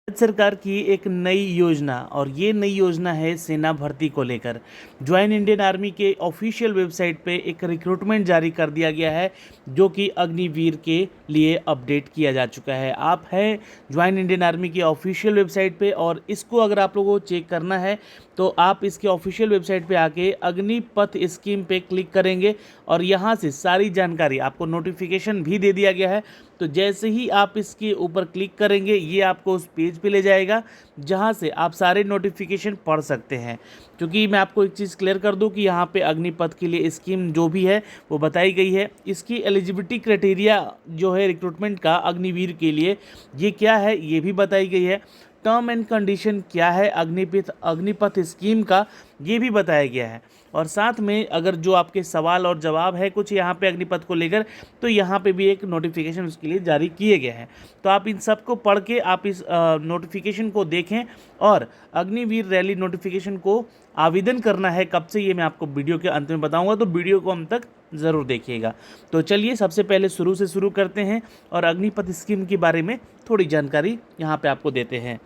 भारत सरकार की एक नई योजना और ये नई योजना है सेना भर्ती को लेकर। ज्वाइन इंडियन आर्मी के ऑफिशियल वेबसाइट पे एक रिक्रूटमेंट जारी कर दिया गया है जो कि अग्निवीर के लिए अपडेट किया जा चुका है। आप हैं ज्वाइन इंडियन आर्मी की ऑफिशियल वेबसाइट पे और इसको अगर आप लोगों को चेक करना है तो आप इसके ऑफिशियल वेबसाइट पे आके अग्निपथ स्कीम पे क्लिक करेंगे और यहाँ से सारी जानकारी आपको नोटिफिकेशन भी दे दिया गया है। तो जैसे ही आप इसके ऊपर क्लिक करेंगे ये आपको उस पेज पे ले जाएगा जहाँ से आप सारे नोटिफिकेशन पढ़ सकते हैं। क्योंकि मैं आपको एक चीज़ क्लियर कर दूं कि यहाँ पे अग्निपथ के लिए स्कीम जो भी है वो बताई गई है। इसकी एलिजिबिलिटी क्राइटेरिया जो है रिक्रूटमेंट का अग्निवीर के लिए ये क्या है ये भी बताई गई है। टर्म एंड कंडीशन क्या है अग्निपथ स्कीम का ये भी बताया गया है। और साथ में अगर जो आपके सवाल और जवाब है कुछ यहाँ पे अग्निपथ को लेकर तो यहाँ पे भी एक नोटिफिकेशन उसके लिए जारी किए गए हैं। तो आप इन सब को पढ़ के आप इस नोटिफिकेशन को देखें और अग्निवीर रैली नोटिफिकेशन को आवेदन करना है कब से ये मैं आपको वीडियो के अंत में बताऊंगा, तो वीडियो को अंत तक ज़रूर देखिएगा। तो चलिए सबसे पहले शुरू से शुरू करते हैं और अग्निपथ स्कीम के बारे में थोड़ी जानकारी यहाँ पे आपको देते हैं।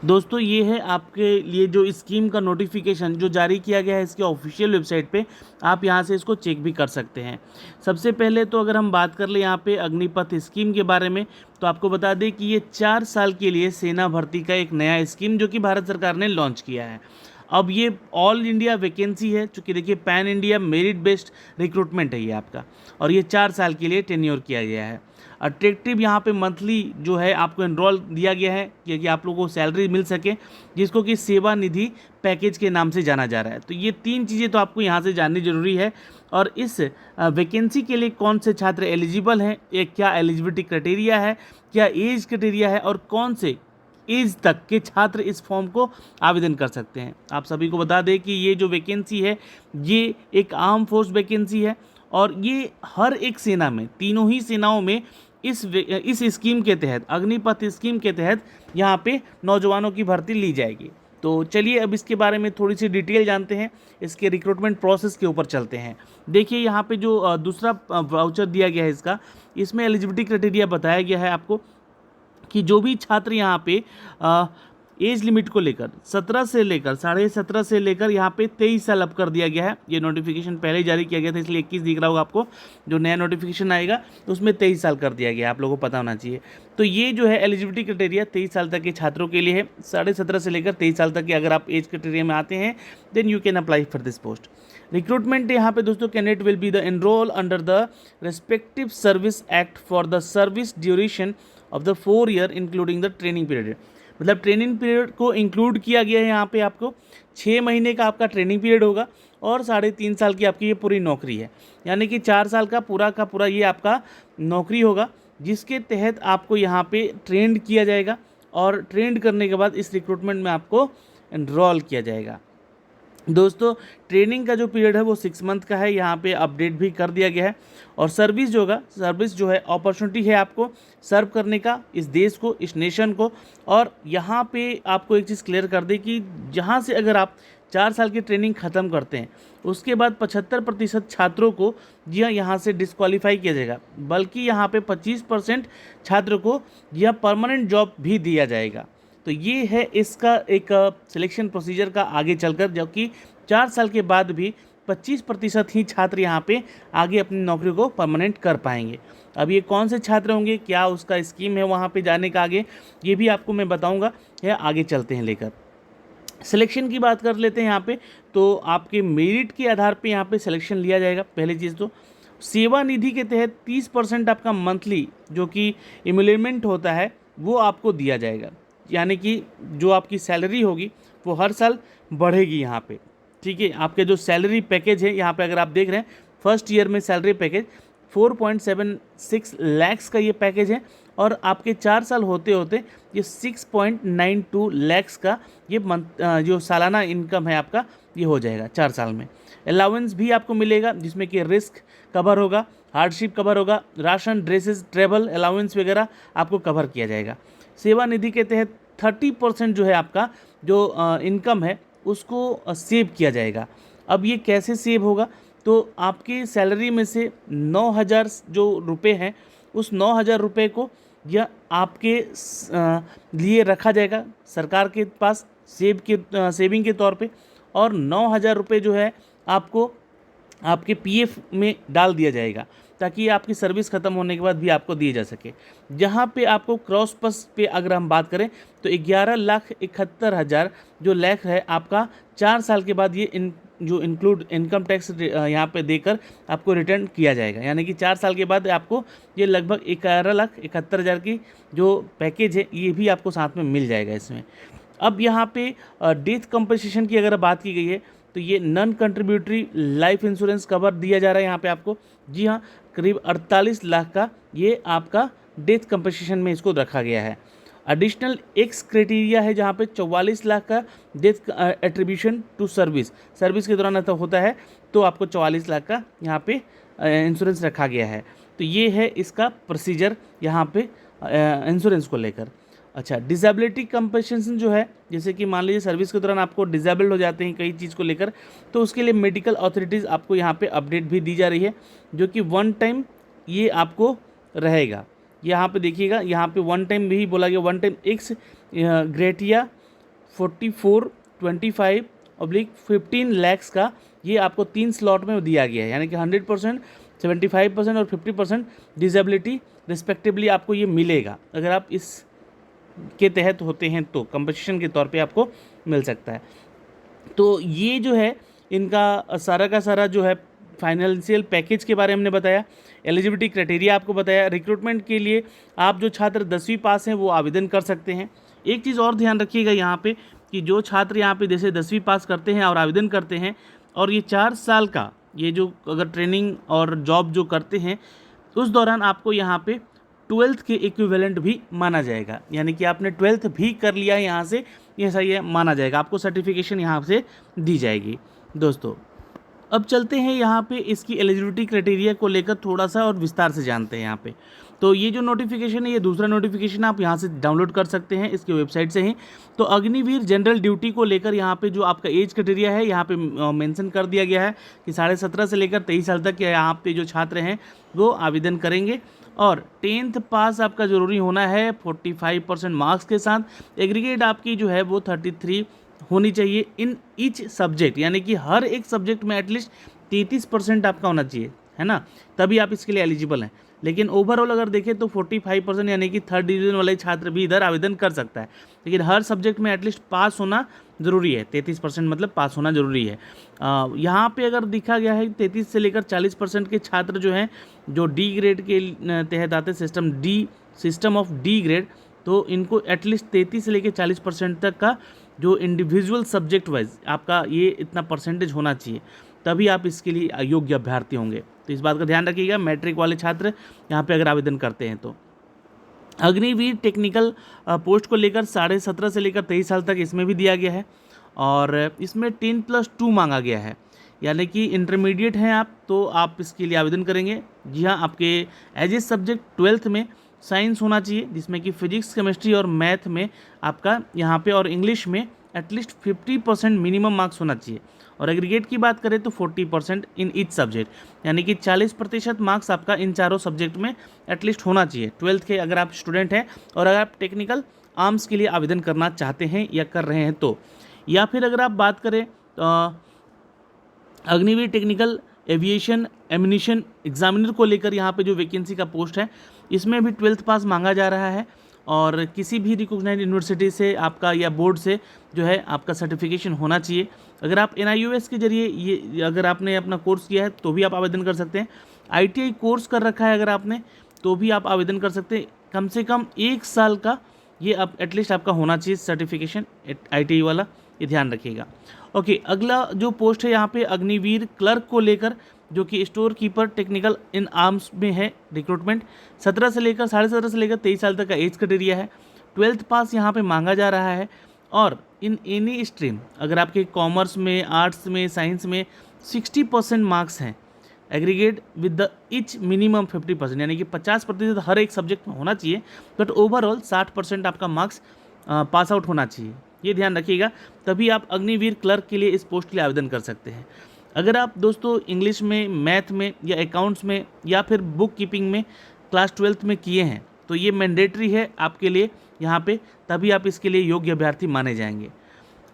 दोस्तों ये है आपके लिए जो स्कीम का नोटिफिकेशन जो जारी किया गया है इसके ऑफिशियल वेबसाइट पे, आप यहाँ से इसको चेक भी कर सकते हैं। सबसे पहले तो अगर हम बात कर ले यहाँ पे अग्निपथ स्कीम के बारे में तो आपको बता दें कि ये 4 साल के लिए सेना भर्ती का एक नया स्कीम जो कि भारत सरकार ने लॉन्च किया है। अब ये ऑल इंडिया वैकेंसी है, चूँकि देखिए pan India merit based recruitment है ये आपका, और ये 4 साल के लिए टेन्योर किया गया है। अट्रैक्टिव यहाँ पे मंथली जो है आपको एनरोल दिया गया है कि आप लोगों को सैलरी मिल सके, जिसको कि सेवा निधि पैकेज के नाम से जाना जा रहा है। तो ये 3 चीज़ें तो आपको यहाँ से जाननी जरूरी है। और इस वैकेंसी के लिए कौन से छात्र एलिजिबल हैं, एक क्या एलिजिबिलिटी क्राइटेरिया है, क्या एज क्राइटेरिया है और कौन से एज तक के छात्र इस फॉर्म को आवेदन कर सकते हैं। आप सभी को बता दें कि ये जो वैकेंसी है ये एक आर्म फोर्स वैकेंसी है और ये हर एक सेना में, तीनों ही सेनाओं में इस स्कीम के तहत, अग्निपथ स्कीम के तहत यहाँ पे नौजवानों की भर्ती ली जाएगी। तो चलिए अब इसके बारे में थोड़ी सी डिटेल जानते हैं, इसके रिक्रूटमेंट प्रोसेस के ऊपर चलते हैं। देखिए यहाँ पे जो दूसरा वाउचर दिया गया है इसमें एलिजिबिलिटी क्राइटेरिया बताया गया है आपको कि जो भी छात्र यहाँ पे एज लिमिट को लेकर 17 से लेकर 17.5 से लेकर यहाँ पे 23 साल अप कर दिया गया है। ये नोटिफिकेशन पहले ही जारी किया गया था इसलिए 21 दिख रहा होगा आपको, जो नया नोटिफिकेशन आएगा तो उसमें 23 साल कर दिया गया है, आप लोगों को पता होना चाहिए। तो ये जो है एलिजिबिलिटी क्राइटेरिया 23 साल तक के छात्रों के लिए है। 17.5 से लेकर 23 साल तक के अगर आप एज क्राइटेरिया में आते हैं then you can apply for this post. Recruitment यहाँ पे दोस्तों candidate will be the enrol under the respective service act for the service duration of the 4 year including the training period. मतलब training period को include किया गया है यहाँ पे, आपको 6 महीने का आपका ट्रेनिंग पीरियड होगा और 3.5 साल की आपकी ये पूरी नौकरी है। यानी कि 4 साल का पूरा ये आपका नौकरी होगा जिसके तहत आपको यहाँ पे ट्रेंड किया जाएगा और ट्रेंड करने के बाद इस रिक्रूटमेंट में आपको एनरोल किया जाएगा। दोस्तों ट्रेनिंग का जो पीरियड है वो 6 मंथ का है, यहाँ पे अपडेट भी कर दिया गया है। और सर्विस जो है अपॉर्चुनिटी है आपको सर्व करने का इस देश को, इस नेशन को। और यहाँ पे आपको एक चीज़ क्लियर कर दें कि जहाँ से अगर आप 4 साल की ट्रेनिंग ख़त्म करते हैं उसके बाद 75% छात्रों को जी हाँ यहाँ से डिस्क्वालीफाई किया जाएगा, बल्कि यहाँ पे 25% छात्र को यह परमानेंट जॉब भी दिया जाएगा। तो ये है इसका एक सिलेक्शन प्रोसीजर का आगे चलकर, जबकि 4 साल के बाद भी 25% ही छात्र यहाँ पे आगे अपनी नौकरी को परमानेंट कर पाएंगे। अब ये कौन से छात्र होंगे, क्या उसका स्कीम है वहाँ पे जाने का आगे, ये भी आपको मैं बताऊँगा। या आगे चलते हैं लेकर सिलेक्शन की बात कर लेते हैं यहाँ पे। तो आपके मेरिट के आधार पे यहाँ पे सिलेक्शन लिया जाएगा। पहली चीज़ तो सेवा निधि के तहत 30% आपका मंथली जो कि इम्यूलेमेंट होता है वो आपको दिया जाएगा। यानी कि जो आपकी सैलरी होगी वो हर साल बढ़ेगी यहाँ पे, ठीक है। आपके जो सैलरी पैकेज है यहाँ पे अगर आप देख रहे हैं फर्स्ट ईयर में सैलरी पैकेज 4.76 लाख्स का ये पैकेज है और आपके 4 साल होते होते ये 6.92 लाख्स का ये जो सालाना इनकम है आपका ये हो जाएगा 4 साल में। अलाउंस भी आपको मिलेगा जिसमें कि रिस्क कवर होगा, हार्डशिप कवर होगा, राशन, ड्रेसेस, ट्रेवल अलाउंस वगैरह आपको कवर किया जाएगा। सेवा निधि के तहत 30% जो है आपका जो इनकम है उसको सेव किया जाएगा। अब ये कैसे सेव होगा, तो आपकी सैलरी में से 9,000 जो रुपए हैं उस 9,000 रुपये को यह आपके लिए रखा जाएगा सरकार के पास सेविंग के तौर पे, और 9,000 रुपये जो है आपको आपके पीएफ में डाल दिया जाएगा, ताकि आपकी सर्विस ख़त्म होने के बाद भी आपको दिए जा सके। जहाँ पे आपको क्रॉस पस पे अगर हम बात करें तो 11,71,000 जो लाख है आपका 4 साल के बाद ये जो इंक्लूड इनकम टैक्स यहाँ पे देकर आपको रिटर्न किया जाएगा। यानी कि 4 साल के बाद आपको ये लगभग 11,71,000 की जो पैकेज है ये भी आपको साथ में मिल जाएगा इसमें। अब यहाँ पे डेथ कंपनसेशन की अगर बात की गई है तो ये non contributory life insurance cover दिया जा रहा है यहाँ पे आपको। जी हाँ, करीब 48 लाख का ये आपका डेथ कंपनसेशन में इसको रखा गया है। एडिशनल एक्स क्राइटेरिया है जहाँ पे 44 लाख का डेथ एट्रीब्यूशन टू सर्विस के दौरान ऐसा होता है, तो आपको 44 लाख का यहाँ पे इंश्योरेंस रखा गया है। तो ये है इसका प्रोसीजर यहाँ पे इंश्योरेंस को लेकर। अच्छा, डिसेबिलिटी कंपनसेशन जो है, जैसे कि मान लीजिए सर्विस के दौरान आपको डिसेबल्ड हो जाते हैं कई चीज़ को लेकर, तो उसके लिए मेडिकल अथॉरिटीज़ आपको यहाँ पे अपडेट भी दी जा रही है, जो कि वन टाइम ये आपको रहेगा। यहाँ पे देखिएगा, यहाँ पे वन टाइम भी बोला गया, one time x gratia 4425/15 lakhs का ये आपको 3 स्लॉट में दिया गया है, यानी कि 100%, 75% और 50% डिसेबिलिटी रिस्पेक्टिवली आपको ये मिलेगा। अगर आप इस के तहत होते हैं तो कंपनसेशन के तौर पे आपको मिल सकता है। तो ये जो है इनका सारा का सारा जो है फाइनेंशियल पैकेज के बारे में हमने बताया, एलिजिबिलिटी क्राइटेरिया आपको बताया। रिक्रूटमेंट के लिए आप जो छात्र 10वीं पास हैं वो आवेदन कर सकते हैं। एक चीज़ और ध्यान रखिएगा यहाँ पे कि जो छात्र यहाँ पे जैसे 10वीं पास करते हैं और आवेदन करते हैं, और ये 4 साल का ये जो अगर ट्रेनिंग और जॉब जो करते हैं उस दौरान आपको यहाँ पे 12th के इक्विवेलेंट भी माना जाएगा, यानी कि आपने 12th भी कर लिया है यहाँ से, ये सही है माना जाएगा, आपको सर्टिफिकेशन यहाँ से दी जाएगी। दोस्तों अब चलते हैं यहाँ पे इसकी एलिजिबिलिटी क्राइटेरिया को लेकर थोड़ा सा और विस्तार से जानते हैं यहाँ पे। तो ये जो नोटिफिकेशन है ये दूसरा नोटिफिकेशन आप यहाँ से डाउनलोड कर सकते हैं इसके वेबसाइट से ही। तो अग्निवीर जनरल ड्यूटी को लेकर यहाँ पे जो आपका एज क्राइटेरिया है यहाँ पे मेंशन कर दिया गया है कि 17.5 से लेकर 23 साल तक यहाँ पे जो छात्र हैं वो आवेदन करेंगे, और 10th पास आपका ज़रूरी होना है 45% मार्क्स के साथ। एग्रीगेट आपकी जो है वो 33 होनी चाहिए इन ईच सब्जेक्ट, यानी कि हर एक सब्जेक्ट में एटलीस्ट 33% आपका होना चाहिए, है ना, तभी आप इसके लिए एलिजिबल हैं। लेकिन ओवरऑल अगर देखें तो 45% यानी कि 3rd डिवीज़न वाले छात्र भी इधर आवेदन कर सकता है, लेकिन हर सब्जेक्ट में एटलीस्ट पास होना ज़रूरी है। 33% मतलब पास होना ज़रूरी है। यहाँ पे अगर देखा गया है 33 से लेकर 40% के छात्र जो हैं जो डी ग्रेड के तहत आते हैं, सिस्टम ऑफ डी ग्रेड, तो इनको एटलीस्ट 33 से लेकर 40% तक का जो इंडिविजुअल सब्जेक्ट वाइज आपका ये इतना परसेंटेज होना चाहिए, तभी आप इसके लिए योग्य अभ्यर्थी होंगे। तो इस बात का ध्यान रखिएगा मैट्रिक वाले छात्र यहाँ पे अगर आवेदन करते हैं तो। अग्निवीर टेक्निकल पोस्ट को लेकर 17.5 से लेकर 23 साल तक इसमें भी दिया गया है, और इसमें 10+2 मांगा गया है, यानी कि इंटरमीडिएट हैं आप तो आप इसके लिए आवेदन करेंगे। जी हाँ, आपके एज ए सब्जेक्ट 12th में साइंस होना चाहिए, जिसमें कि फिजिक्स, केमिस्ट्री और मैथ में आपका यहाँ पे, और इंग्लिश में एटलीस्ट 50% मिनिमम मार्क्स होना चाहिए। और एग्रीगेट की बात करें तो 40% इन ईच सब्जेक्ट, यानी कि 40% मार्क्स आपका इन चारों सब्जेक्ट में एटलीस्ट होना चाहिए 12th के अगर आप स्टूडेंट हैं, और अगर आप टेक्निकल आर्म्स के लिए आवेदन करना चाहते हैं या कर रहे हैं तो। या फिर अगर आप बात करें Agniveer technical aviation ammunition examiner को लेकर यहाँ पे जो वैकेंसी का पोस्ट है इसमें भी 12th पास मांगा जा रहा है, और किसी भी रिकॉग्नाइज्ड यूनिवर्सिटी से आपका या बोर्ड से जो है आपका सर्टिफिकेशन होना चाहिए। अगर आप NIOS के जरिए ये अगर आपने अपना कोर्स किया है तो भी आप आवेदन कर सकते हैं। ITI कोर्स कर रखा है अगर आपने तो भी आप आवेदन कर सकते हैं। कम से कम 1 साल का ये आप एटलीस्ट आपका होना चाहिए सर्टिफिकेशन ITI वाला, ये ध्यान रखिएगा। ओके, अगला जो पोस्ट है यहाँ पे अग्निवीर क्लर्क को लेकर, जो कि store keeper technical in arms में है रिक्रूटमेंट। 17 से लेकर 23.5 से लेकर 23 साल तक का एज क्राइटेरिया है। 12th पास यहाँ पे मांगा जा रहा है, और इन एनी स्ट्रीम अगर आपके कॉमर्स में, आर्ट्स में, साइंस में 60% मार्क्स हैं, aggregate with the each minimum 50%, यानी कि 50% हर एक सब्जेक्ट में होना चाहिए, बट ओवरऑल 60% आपका मार्क्स पास आउट होना चाहिए, ये ध्यान रखिएगा, तभी आप अग्निवीर क्लर्क के लिए इस पोस्ट के लिए आवेदन कर सकते हैं। अगर आप दोस्तों इंग्लिश में, मैथ में या अकाउंट्स में या फिर बुक कीपिंग में क्लास 12th में किए हैं तो तो ये मैंडेटरी है आपके लिए यहाँ पे, तभी आप इसके लिए योग्य अभ्यर्थी माने जाएंगे।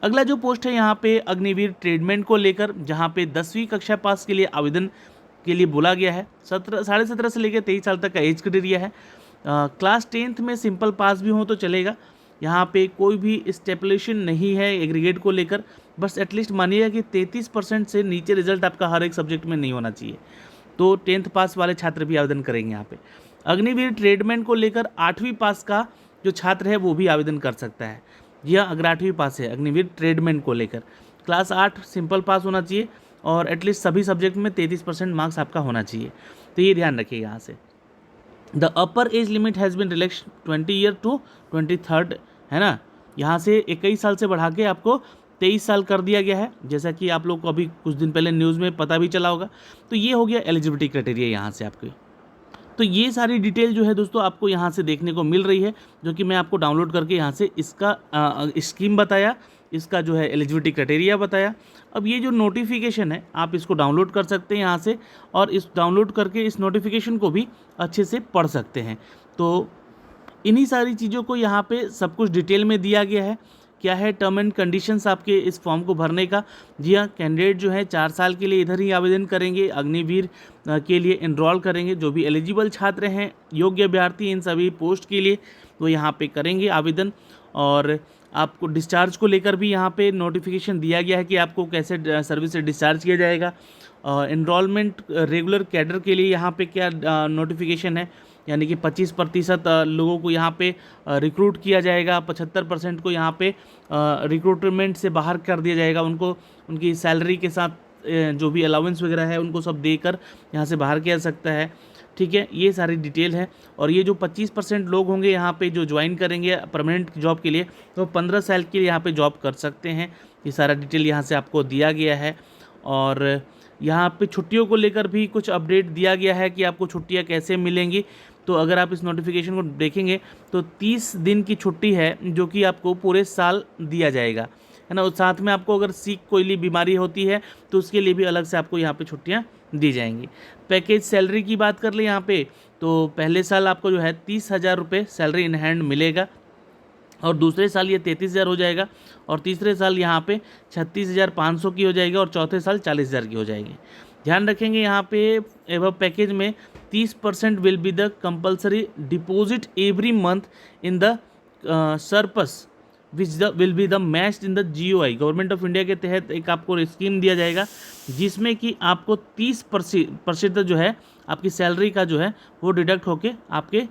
अगला जो पोस्ट है यहाँ पे अग्निवीर ट्रेडमेंट को लेकर, जहाँ पे 10वीं कक्षा पास के लिए आवेदन के लिए बोला गया है। 17.5 से लेकर 23 साल तक का एज क्राइटेरिया है। क्लास 10th में सिंपल पास भी हो तो चलेगा। यहाँ पे कोई भी स्टेपुलेशन नहीं है एग्रीगेट को लेकर, बस एटलीस्ट मानिएगा कि 33% से नीचे रिजल्ट आपका हर एक सब्जेक्ट में नहीं होना चाहिए। तो 10th पास वाले छात्र भी आवेदन करेंगे यहाँ पे। अग्निवीर ट्रेडमेंट को लेकर 8वीं पास का जो छात्र है वो भी आवेदन कर सकता है। जी हाँ, अगर 8वीं पास है अग्निवीर ट्रेडमेंट को लेकर, क्लास 8 सिंपल पास होना चाहिए और एटलीस्ट सभी सब्जेक्ट में 33% मार्क्स आपका होना चाहिए। तो ये ध्यान रखिए यहाँ से। The upper age limit has been relax 20 year to 23rd, है ना। यहाँ से 21 साल से बढ़ा के आपको 23 साल कर दिया गया है, जैसा कि आप लोग को अभी कुछ दिन पहले न्यूज़ में पता भी चला होगा। तो ये हो गया एलिजिबिलिटी क्राइटेरिया यहाँ से आपकी। तो ये सारी डिटेल जो है दोस्तों आपको यहाँ से देखने को मिल रही है, जो कि मैं आपको डाउनलोड करके यहाँ से इसका स्कीम बताया, इसका जो है एलिजिबिलिटी क्राइटेरिया बताया। अब ये जो नोटिफिकेशन है आप इसको डाउनलोड कर सकते हैं यहाँ से, और इस डाउनलोड करके इस नोटिफिकेशन को भी अच्छे से पढ़ सकते हैं। तो इन्हीं सारी चीज़ों को यहाँ पे सब कुछ डिटेल में दिया गया है। क्या है टर्म एंड कंडीशंस आपके इस फॉर्म को भरने का। जी हाँ, कैंडिडेट जो है 4 साल के लिए इधर ही आवेदन करेंगे, अग्निवीर के लिए एनरोल करेंगे। जो भी एलिजिबल छात्र हैं, योग्य अभ्यर्थी इन सभी पोस्ट के लिए, वो यहाँ पे करेंगे आवेदन। और आपको डिस्चार्ज को लेकर भी यहाँ पे नोटिफिकेशन दिया गया है कि आपको कैसे सर्विस से डिस्चार्ज किया जाएगा। एनरोलमेंट रेगुलर कैडर के लिए यहाँ पे क्या नोटिफिकेशन है, यानी कि 25% लोगों को यहाँ पे रिक्रूट किया जाएगा, 75% को यहाँ पे रिक्रूटमेंट से बाहर कर दिया जाएगा। उनको उनकी सैलरी के साथ जो भी अलाउंस वगैरह है उनको सब देकर यहाँ से बाहर किया जा सकता है। ठीक है, ये सारी डिटेल है। और ये जो 25% लोग होंगे यहाँ पे जो ज्वाइन करेंगे परमानेंट जॉब के लिए, तो 15 साल के लिए यहाँ पे जॉब कर सकते हैं। ये सारा डिटेल यहाँ से आपको दिया गया है। और यहाँ पे छुट्टियों को लेकर भी कुछ अपडेट दिया गया है कि आपको छुट्टियाँ कैसे मिलेंगी। तो अगर आप इस नोटिफिकेशन को देखेंगे तो 30 दिन की छुट्टी है जो कि आपको पूरे साल दिया जाएगा, है ना। और साथ में आपको अगर कोई बीमारी होती है तो उसके लिए भी अलग से आपको यहाँ पे छुट्टियाँ दी जाएंगी। पैकेज सैलरी की बात कर ले यहाँ पे, तो पहले साल आपको जो है 30,000 रुपये सैलरी इन हैंड मिलेगा, और दूसरे साल ये 33,000 हो जाएगा, और तीसरे साल यहाँ पे 36,500 की हो जाएगी, और चौथे साल 40,000 की हो जाएगी। ध्यान रखेंगे यहाँ पे एवं पैकेज में 30% will be the compulsory deposit every month in the surplus which will be the matched in the GOI। Government of India के तहत एक आपको स्कीम दिया जाएगा जिसमें कि आपको 30% जो है आपकी सैलरी का जो है वो डिडक्ट होके आपके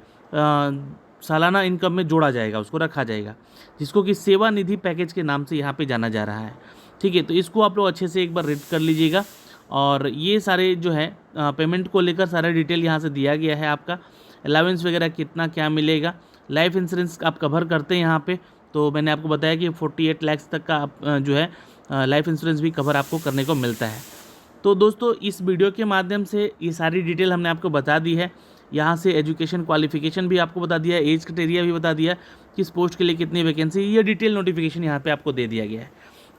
सालाना इनकम में जोड़ा जाएगा, उसको रखा जाएगा, जिसको कि सेवा निधि पैकेज के नाम से यहाँ पे जाना जा रहा है। ठीक है, तो इसको आप लोग अच्छे से एक बार रीड कर लीजिएगा। और ये सारे जो है पेमेंट को लेकर सारा डिटेल यहाँ से दिया गया है। आपका अलाउंस वगैरह कितना क्या मिलेगा, लाइफ इंश्योरेंस आप कवर करते हैं यहाँ पे, तो मैंने आपको बताया कि 48 लाख तक का आप जो है लाइफ इंश्योरेंस भी कवर आपको करने को मिलता है। तो दोस्तों इस वीडियो के माध्यम से ये सारी डिटेल हमने आपको बता दी है। यहाँ से एजुकेशन क्वालिफिकेशन भी आपको बता दिया, एज क्राइटेरिया भी बता दिया, किस पोस्ट के लिए कितनी वैकेंसी, ये डिटेल नोटिफिकेशन यहाँ पे आपको दे दिया गया है।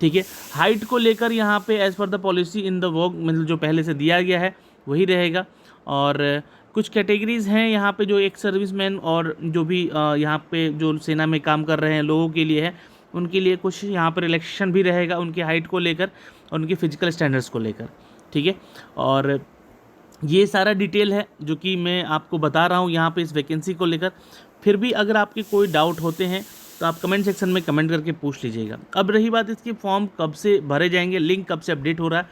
ठीक है, हाइट को लेकर यहाँ पे as per the policy in the work, मतलब जो पहले से दिया गया है वही रहेगा। और कुछ कैटेगरीज़ हैं यहाँ पे जो एक सर्विसमैन और जो भी यहाँ पे जो सेना में काम कर रहे हैं लोगों के लिए है, उनके लिए कुछ यहाँ पर रिलैक्सेशन भी रहेगा उनकी हाइट को लेकर और उनके फिजिकल स्टैंडर्ड्स को लेकर। ठीक है, और ये सारा डिटेल है जो कि मैं आपको बता रहा हूँ यहाँ पे इस वैकेंसी को लेकर। फिर भी अगर आपके कोई डाउट होते हैं तो आप कमेंट सेक्शन में कमेंट करके पूछ लीजिएगा। अब रही बात इसकी फॉर्म कब से भरे जाएंगे, लिंक कब से अपडेट हो रहा है,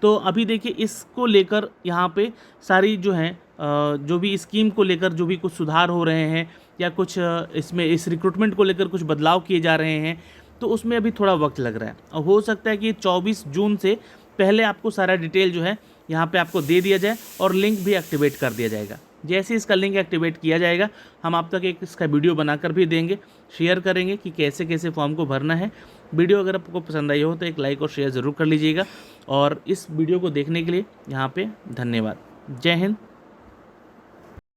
तो अभी देखिए इसको लेकर यहाँ पे सारी जो है जो भी स्कीम को लेकर जो भी कुछ सुधार हो रहे हैं या कुछ इसमें इस रिक्रूटमेंट को लेकर कुछ बदलाव किए जा रहे हैं, तो उसमें अभी थोड़ा वक्त लग रहा है। और हो सकता है कि 24 जून से पहले आपको सारा डिटेल जो है यहाँ पे आपको दे दिया जाए और लिंक भी एक्टिवेट कर दिया जाएगा। जैसे इसका लिंक एक्टिवेट किया जाएगा हम आप तक एक इसका वीडियो बनाकर भी देंगे, शेयर करेंगे कि कैसे कैसे फॉर्म को भरना है। वीडियो अगर आपको पसंद आई हो तो एक लाइक और शेयर ज़रूर कर लीजिएगा। और इस वीडियो को देखने के लिए यहाँ पे धन्यवाद। जय हिंद।